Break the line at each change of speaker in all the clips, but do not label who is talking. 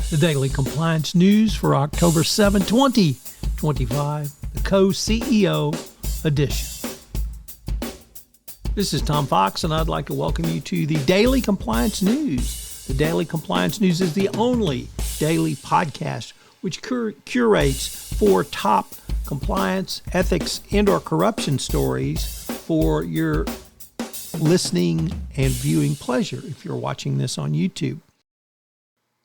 The Daily Compliance News for October 7, 2025, the Co-CEO edition. This is Tom Fox, and I'd like to welcome you to the Daily Compliance News. The Daily Compliance News is the only daily podcast which curates 4 top compliance, ethics, and/or corruption stories for your listening and viewing pleasure if you're watching this on YouTube.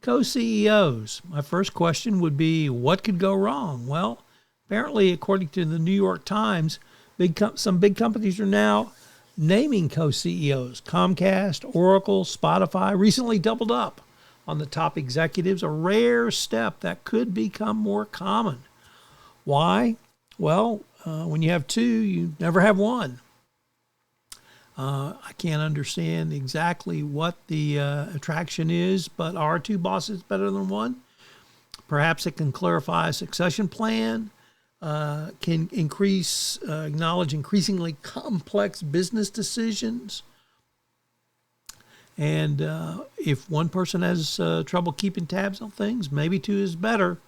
Co-CEOs. My first question would be, what could go wrong? Well, apparently, according to the New York Times, some big companies are now naming co-CEOs. Comcast, Oracle, Spotify recently doubled up on the top executives, a rare step that could become more common. Why? Well, when you have 2, you never have 1. I can't understand exactly what the attraction is, but are 2 bosses better than 1? Perhaps it can clarify a succession plan, can acknowledge increasingly complex business decisions. And if one person has trouble keeping tabs on things, maybe 2 is better.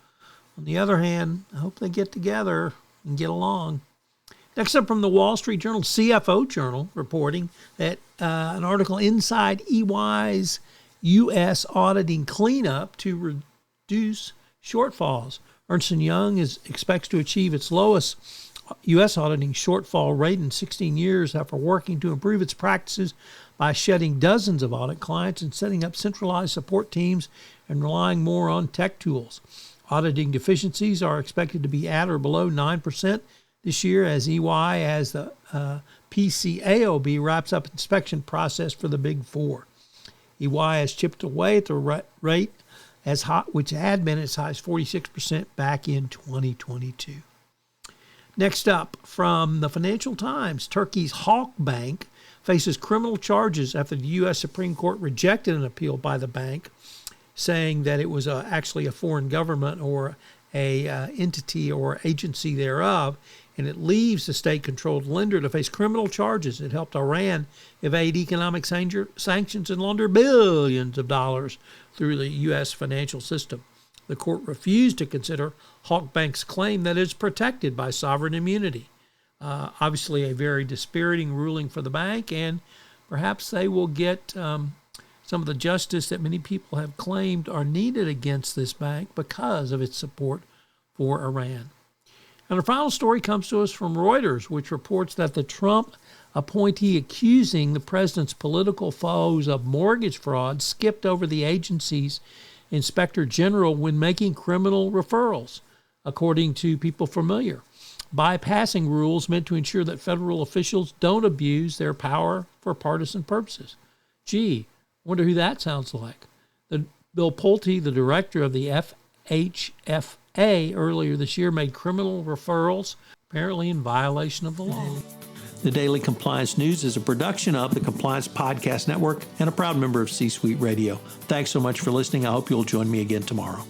On the other hand, I hope they get together and get along. Next up from the Wall Street Journal, CFO Journal, reporting that an article inside EY's U.S. auditing cleanup to reduce shortfalls. Ernst & Young expects to achieve its lowest U.S. auditing shortfall rate in 16 years after working to improve its practices by shedding dozens of audit clients and setting up centralized support teams and relying more on tech tools. Auditing deficiencies are expected to be at or below 9% this year as EY, as the PCAOB wraps up inspection process for the Big Four. EY has chipped away at the rate as hot, which had been as high as 46% back in 2022. Next up, from the Financial Times, Turkey's Halkbank faces criminal charges after the U.S. Supreme Court rejected an appeal by the bank, saying that it was actually a foreign government or a entity or agency thereof, and it leaves the state-controlled lender to face criminal charges. It helped Iran evade economic sanctions and launder billions of dollars through the U.S. financial system. The court refused to consider Halkbank's claim that it's protected by sovereign immunity. Obviously, a very dispiriting ruling for the bank, and perhaps they will get some of the justice that many people have claimed are needed against this bank because of its support for Iran. And our final story comes to us from Reuters, which reports that the Trump appointee accusing the president's political foes of mortgage fraud skipped over the agency's inspector general when making criminal referrals, according to people familiar. Bypassing rules meant to ensure that federal officials don't abuse their power for partisan purposes. Gee, wonder who that sounds like. Bill Pulte, the director of the FHFA, earlier this year made criminal referrals, apparently in violation of the law. The Daily Compliance News is a production of the Compliance Podcast Network and a proud member of C-Suite Radio. Thanks so much for listening. I hope you'll join me again tomorrow.